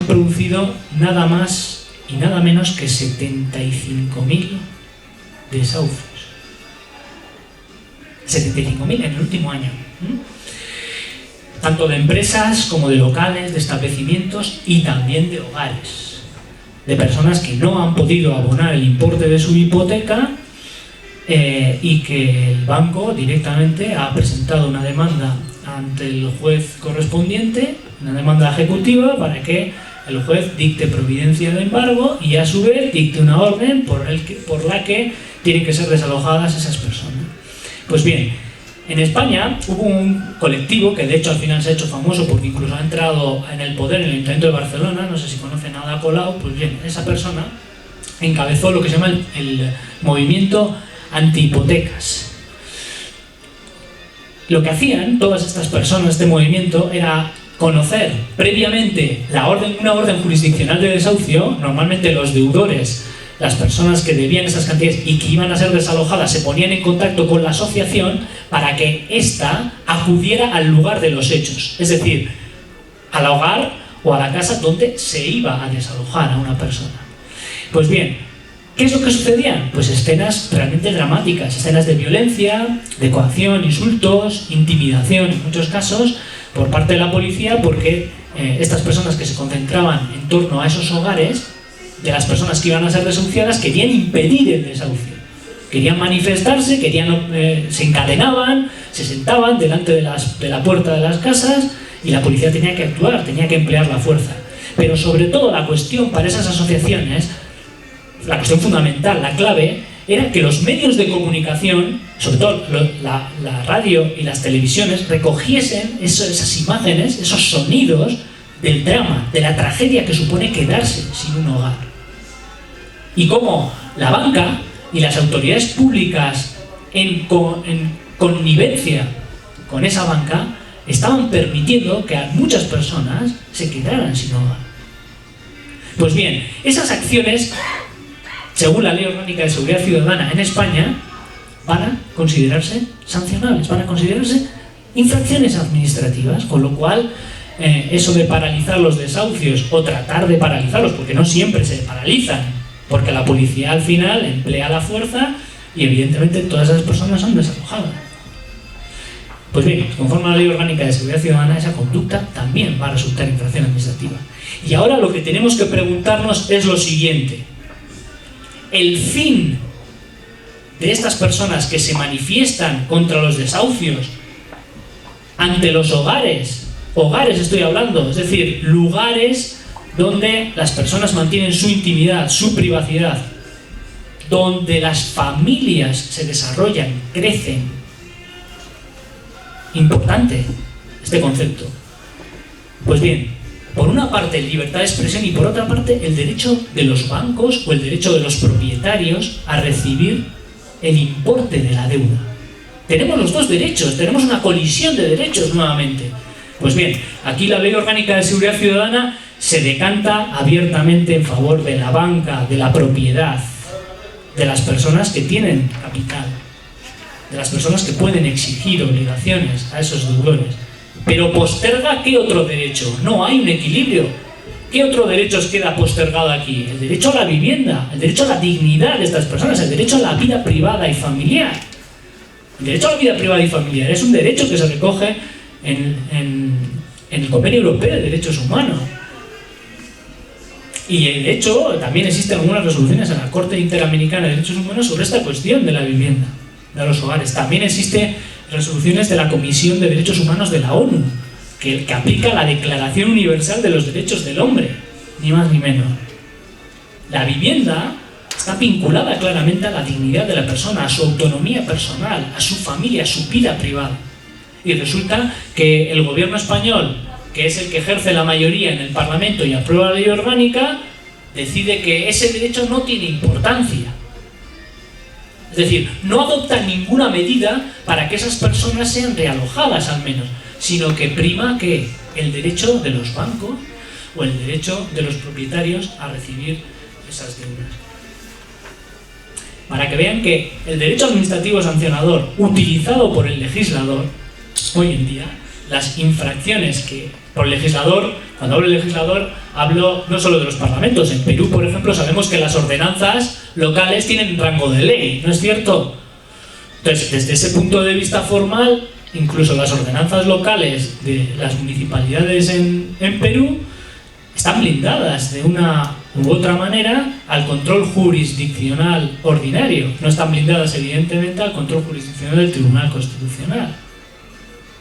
producido nada más y nada menos que 75.000 desahucios. 75.000 en el último año. Tanto de empresas como de locales, de establecimientos y también de hogares. De personas que no han podido abonar el importe de su hipoteca y que el banco directamente ha presentado una demanda ante el juez correspondiente, una demanda ejecutiva, para que el juez dicte providencia de embargo y a su vez dicte una orden por la que tienen que ser desalojadas esas personas. Pues bien, en España hubo un colectivo que de hecho al final se ha hecho famoso porque incluso ha entrado en el poder en el Ayuntamiento de Barcelona, no sé si conocen a Ada Colau. Pues bien, esa persona encabezó lo que se llama el movimiento antihipotecas. Lo que hacían todas estas personas, este movimiento, era conocer previamente una orden jurisdiccional de desahucio. Normalmente los deudores, las personas que debían esas cantidades y que iban a ser desalojadas, se ponían en contacto con la asociación para que ésta acudiera al lugar de los hechos, es decir, al hogar o a la casa donde se iba a desalojar a una persona. Pues bien, ¿qué es lo que sucedía? Pues escenas realmente dramáticas, escenas de violencia, de coacción, insultos, intimidación en muchos casos por parte de la policía, porque estas personas que se concentraban en torno a esos hogares de las personas que iban a ser desahuciadas querían impedir el desahucio, querían manifestarse, se encadenaban, se sentaban delante de la puerta de las casas y la policía tenía que actuar, tenía que emplear la fuerza. Pero sobre todo la cuestión para esas asociaciones, la cuestión fundamental, la clave, era que los medios de comunicación, sobre todo la radio y las televisiones, recogiesen esas imágenes, esos sonidos del drama, de la tragedia que supone quedarse sin un hogar. Y cómo la banca y las autoridades públicas, en connivencia con esa banca, estaban permitiendo que a muchas personas se quedaran sin hogar. Pues bien, esas acciones, según la Ley Orgánica de Seguridad Ciudadana en España, van a considerarse sancionables, van a considerarse infracciones administrativas, con lo cual eso de paralizar los desahucios o tratar de paralizarlos, porque no siempre se paralizan, porque la policía al final emplea la fuerza y evidentemente todas esas personas son desalojadas. Pues bien, conforme a la Ley Orgánica de Seguridad Ciudadana, esa conducta también va a resultar infracción administrativa. Y ahora lo que tenemos que preguntarnos es lo siguiente: el fin de estas personas que se manifiestan contra los desahucios ante los hogares estoy hablando, es decir, lugares donde las personas mantienen su intimidad, su privacidad, donde las familias se desarrollan, crecen. Importante este concepto. Pues bien, por una parte libertad de expresión y por otra parte el derecho de los bancos o el derecho de los propietarios a recibir el importe de la deuda. Tenemos los dos derechos, tenemos una colisión de derechos nuevamente. Pues bien, aquí la Ley Orgánica de Seguridad Ciudadana se decanta abiertamente en favor de la banca, de la propiedad, de las personas que tienen capital, de las personas que pueden exigir obligaciones a esos deudores. Pero posterga ¿qué otro derecho? No hay un equilibrio. ¿Qué otro derecho os queda postergado aquí? El derecho a la vivienda, el derecho a la dignidad de estas personas, el derecho a la vida privada y familiar. El derecho a la vida privada y familiar es un derecho que se recoge en el Convenio Europeo de Derechos Humanos. Y de hecho también existen algunas resoluciones en la Corte Interamericana de Derechos Humanos sobre esta cuestión de la vivienda, de los hogares. También existen resoluciones de la Comisión de Derechos Humanos de la ONU, que aplica la Declaración Universal de los Derechos del Hombre, ni más ni menos. La vivienda está vinculada claramente a la dignidad de la persona, a su autonomía personal, a su familia, a su vida privada. Y resulta que el gobierno español, que es el que ejerce la mayoría en el Parlamento y aprueba la ley orgánica, decide que ese derecho no tiene importancia. Es decir, no adopta ninguna medida para que esas personas sean realojadas al menos, sino que prima que el derecho de los bancos o el derecho de los propietarios a recibir esas deudas. Para que vean que el derecho administrativo sancionador utilizado por el legislador, hoy en día, las infracciones que por el legislador, cuando hablo del legislador, hablo no solo de los parlamentos. En Perú, por ejemplo, sabemos que las ordenanzas locales tienen rango de ley, ¿no es cierto? Entonces, desde ese punto de vista formal, incluso las ordenanzas locales de las municipalidades en Perú están blindadas de una u otra manera al control jurisdiccional ordinario. No están blindadas, evidentemente, al control jurisdiccional del Tribunal Constitucional.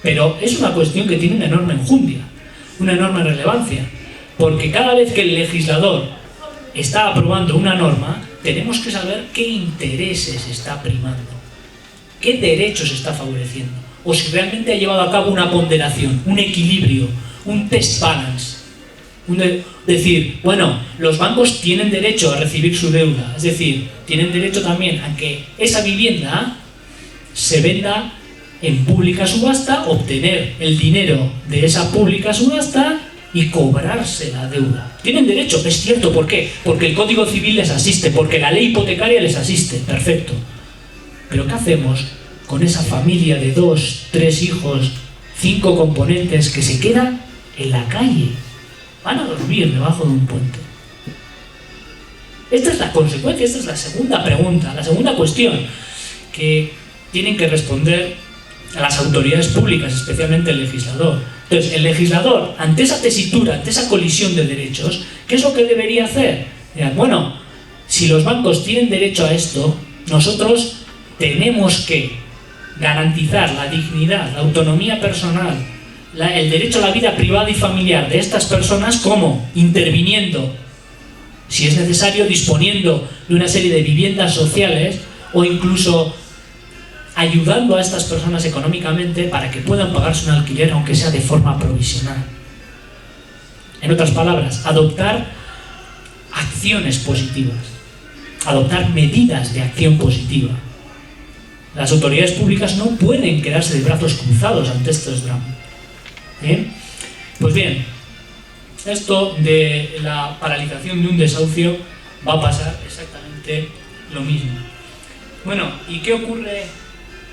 Pero es una cuestión que tiene una enorme enjundia, una enorme relevancia, porque cada vez que el legislador está aprobando una norma, tenemos que saber qué intereses está primando, qué derechos está favoreciendo, o si realmente ha llevado a cabo una ponderación, un equilibrio, un test balance. Decir, bueno, los bancos tienen derecho a recibir su deuda, es decir, tienen derecho también a que esa vivienda se venda en pública subasta, obtener el dinero de esa pública subasta y cobrarse la deuda. Tienen derecho, es cierto, ¿por qué? Porque el Código Civil les asiste, porque la ley hipotecaria les asiste, perfecto. Pero ¿qué hacemos con esa familia de 2, 3 hijos, 5 componentes que se quedan en la calle? Van a dormir debajo de un puente. Esta es la consecuencia, esta es la segunda pregunta, la segunda cuestión que tienen que responder a las autoridades públicas, especialmente el legislador. Entonces, el legislador, ante esa tesitura, ante esa colisión de derechos, ¿qué es lo que debería hacer? Bueno, si los bancos tienen derecho a esto, nosotros tenemos que garantizar la dignidad, la autonomía personal, el derecho a la vida privada y familiar de estas personas. ¿Cómo? Interviniendo, si es necesario, disponiendo de una serie de viviendas sociales o incluso ayudando a estas personas económicamente para que puedan pagarse un alquiler, aunque sea de forma provisional. En otras palabras, adoptar acciones positivas, adoptar medidas de acción positiva. Las autoridades públicas no pueden quedarse de brazos cruzados ante estos dramas. Pues bien, esto de la paralización de un desahucio va a pasar exactamente lo mismo. Bueno, ¿y qué ocurre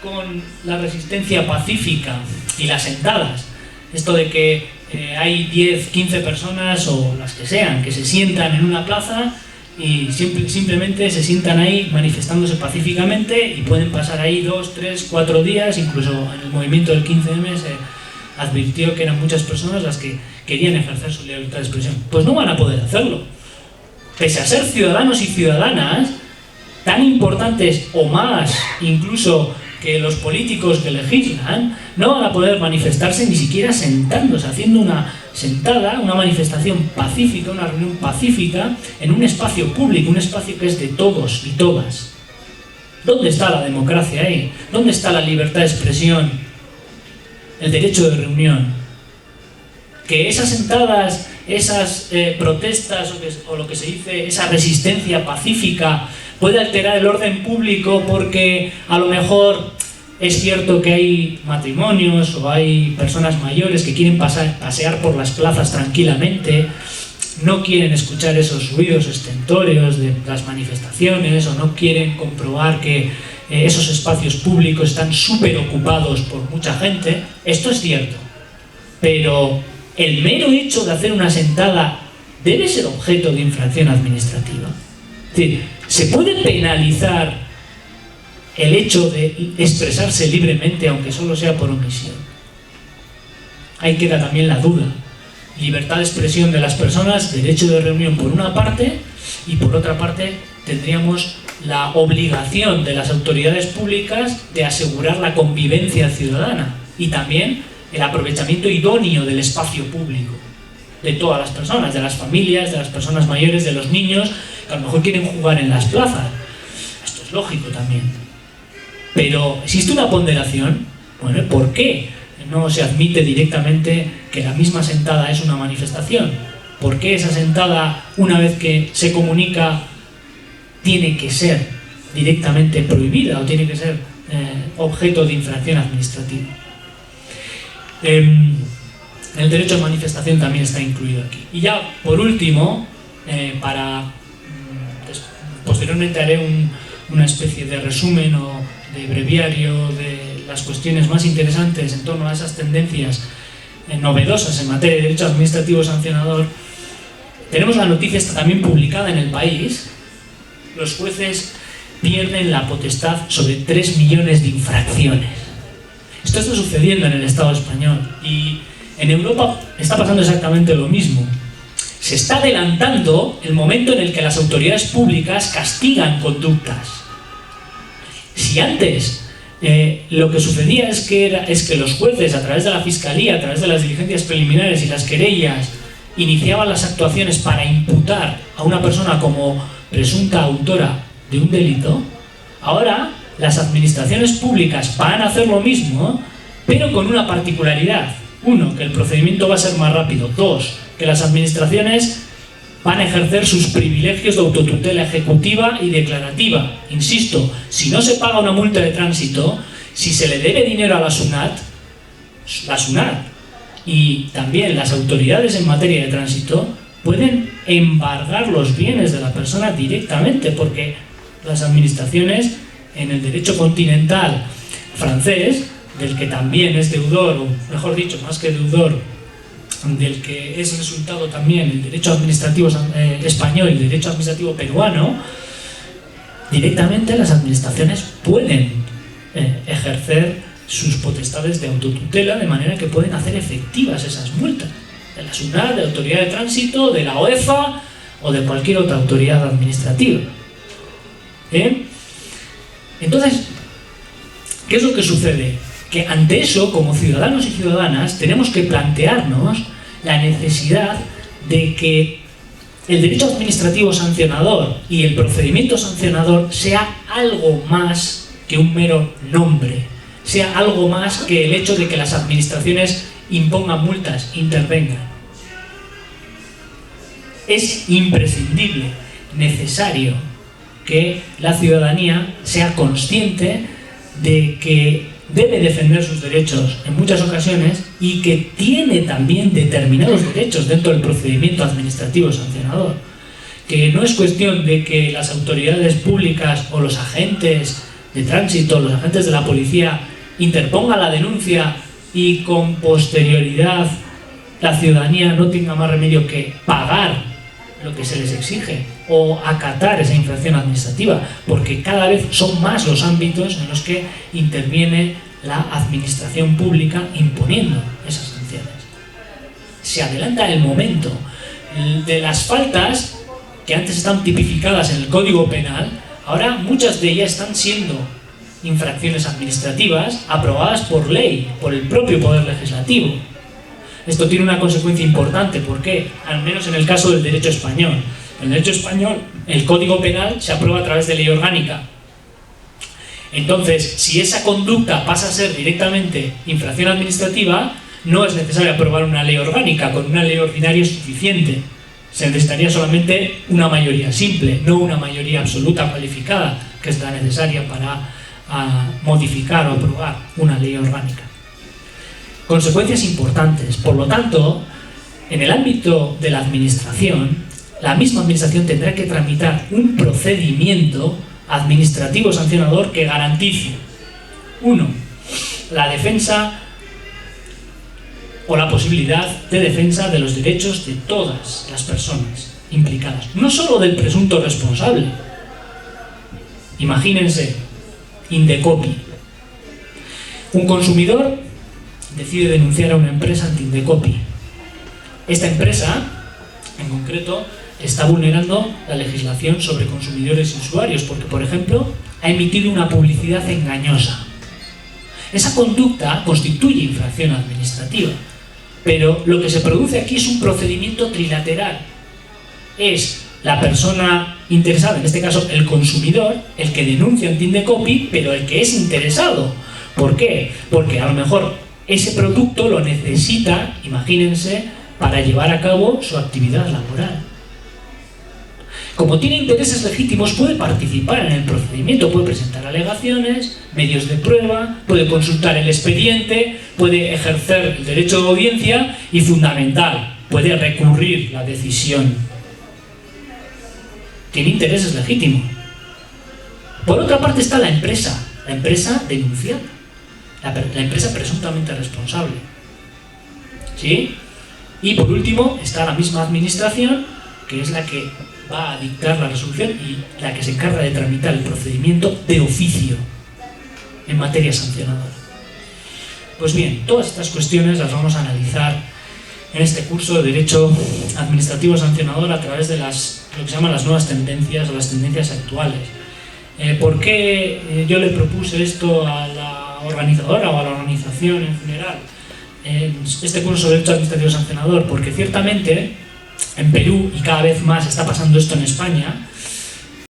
con la resistencia pacífica y las sentadas? Esto de que hay 10, 15 personas o las que sean que se sientan en una plaza y simplemente se sientan ahí manifestándose pacíficamente y pueden pasar ahí 2, 3, 4 días, incluso en el movimiento del 15M se advirtió que eran muchas personas las que querían ejercer su libertad de expresión. Pues no van a poder hacerlo. Pese a ser ciudadanos y ciudadanas tan importantes o más incluso que los políticos que legislan, no van a poder manifestarse ni siquiera sentándose, haciendo una sentada, una manifestación pacífica, una reunión pacífica en un espacio público, un espacio que es de todos y todas. ¿Dónde está la democracia ahí? ¿Dónde está la libertad de expresión? El derecho de reunión. Que esas sentadas, esas protestas o lo que se dice, esa resistencia pacífica puede alterar el orden público porque a lo mejor es cierto que hay matrimonios o hay personas mayores que quieren pasear por las plazas tranquilamente, no quieren escuchar esos ruidos estentóreos de las manifestaciones o no quieren comprobar que esos espacios públicos están súper ocupados por mucha gente. Esto es cierto, pero el mero hecho de hacer una sentada debe ser objeto de infracción administrativa. Es decir, ¿se puede penalizar el hecho de expresarse libremente, aunque solo sea por omisión? Ahí queda también la duda. Libertad de expresión de las personas, derecho de reunión por una parte, y por otra parte tendríamos la obligación de las autoridades públicas de asegurar la convivencia ciudadana y también el aprovechamiento idóneo del espacio público de todas las personas, de las familias, de las personas mayores, de los niños que a lo mejor quieren jugar en las plazas. Esto es lógico también. Pero existe una ponderación. Bueno, ¿por qué no se admite directamente que la misma sentada es una manifestación? ¿Por qué esa sentada, una vez que se comunica, tiene que ser directamente prohibida o tiene que ser objeto de infracción administrativa? El derecho de manifestación también está incluido aquí. Y ya, por último, posteriormente haré una especie de resumen o de breviario de las cuestiones más interesantes en torno a esas tendencias novedosas en materia de derecho administrativo sancionador. tenemos la noticia esta también publicada en El País. Los jueces pierden la potestad sobre 3 millones de infracciones. Esto está sucediendo en el Estado español y en Europa está pasando exactamente lo mismo. Se está adelantando el momento en el que las autoridades públicas castigan conductas. Si antes lo que sucedía es que los jueces, a través de la Fiscalía, a través de las diligencias preliminares y las querellas, iniciaban las actuaciones para imputar a una persona como presunta autora de un delito, ahora las administraciones públicas van a hacer lo mismo, pero con una particularidad. Uno, que el procedimiento va a ser más rápido. Dos, que las administraciones van a ejercer sus privilegios de autotutela ejecutiva y declarativa. Insisto, si no se paga una multa de tránsito, si se le debe dinero a la SUNAT y también las autoridades en materia de tránsito pueden embargar los bienes de la persona directamente, porque las administraciones en el derecho continental francés, del que también es deudor, o mejor dicho, más que deudor, del que es resultado también el derecho administrativo español y el derecho administrativo peruano, directamente las administraciones pueden ejercer sus potestades de autotutela, de manera que pueden hacer efectivas esas multas de la SUNAT, de la Autoridad de Tránsito, de la OEFA o de cualquier otra autoridad administrativa. Entonces, ¿qué es lo que sucede? Que ante eso, como ciudadanos y ciudadanas, tenemos que plantearnos la necesidad de que el derecho administrativo sancionador y el procedimiento sancionador sea algo más que un mero nombre, sea algo más que el hecho de que las administraciones impongan multas, intervengan. Es imprescindible, necesario, que la ciudadanía sea consciente de que debe defender sus derechos en muchas ocasiones y que tiene también determinados derechos dentro del procedimiento administrativo sancionador. Que no es cuestión de que las autoridades públicas o los agentes de tránsito, los agentes de la policía, interpongan la denuncia y con posterioridad la ciudadanía no tenga más remedio que pagar lo que se les exige o acatar esa infracción administrativa, porque cada vez son más los ámbitos en los que interviene la administración pública imponiendo esas sanciones. Se adelanta el momento de las faltas que antes estaban tipificadas en el Código Penal, ahora muchas de ellas están siendo infracciones administrativas aprobadas por ley, por el propio Poder Legislativo. Esto tiene una consecuencia importante, ¿por qué? Al menos en el caso del derecho español. En el derecho español, el Código Penal se aprueba a través de ley orgánica. Entonces, si esa conducta pasa a ser directamente infracción administrativa, no es necesario aprobar una ley orgánica, con una ley ordinaria es suficiente. Se necesitaría solamente una mayoría simple, no una mayoría absoluta cualificada, que es la necesaria para modificar o aprobar una ley orgánica. Consecuencias importantes. Por lo tanto, en el ámbito de la administración, la misma administración tendrá que tramitar un procedimiento administrativo sancionador que garantice, 1, la defensa o la posibilidad de defensa de los derechos de todas las personas implicadas, no solo del presunto responsable. Imagínense, Indecopi. Un consumidor decide denunciar a una empresa ante Indecopi. Esta empresa, en concreto, está vulnerando la legislación sobre consumidores y usuarios porque, por ejemplo, ha emitido una publicidad engañosa. Esa conducta constituye infracción administrativa, pero lo que se produce aquí es un procedimiento trilateral. Es la persona interesada, en este caso el consumidor, el que denuncia ante Indecopi, pero el que es interesado. ¿Por qué? Porque a lo mejor ese producto lo necesita, imagínense, para llevar a cabo su actividad laboral. Como tiene intereses legítimos, puede participar en el procedimiento, puede presentar alegaciones, medios de prueba, puede consultar el expediente, puede ejercer el derecho de audiencia y, fundamental, puede recurrir la decisión. Tiene intereses legítimos. Por otra parte está la empresa denunciada, la empresa presuntamente responsable. ¿Sí? Y por último está la misma administración que es la que va a dictar la resolución y la que se encarga de tramitar el procedimiento de oficio en materia sancionadora. Pues bien, todas estas cuestiones las vamos a analizar en este curso de Derecho Administrativo Sancionador a través de lo que se llaman las nuevas tendencias o las tendencias actuales. ¿Por qué yo le propuse esto a la organizadora o a la organización en general? Este curso de Derecho Administrativo Sancionador, porque ciertamente en Perú, y cada vez más está pasando esto en España,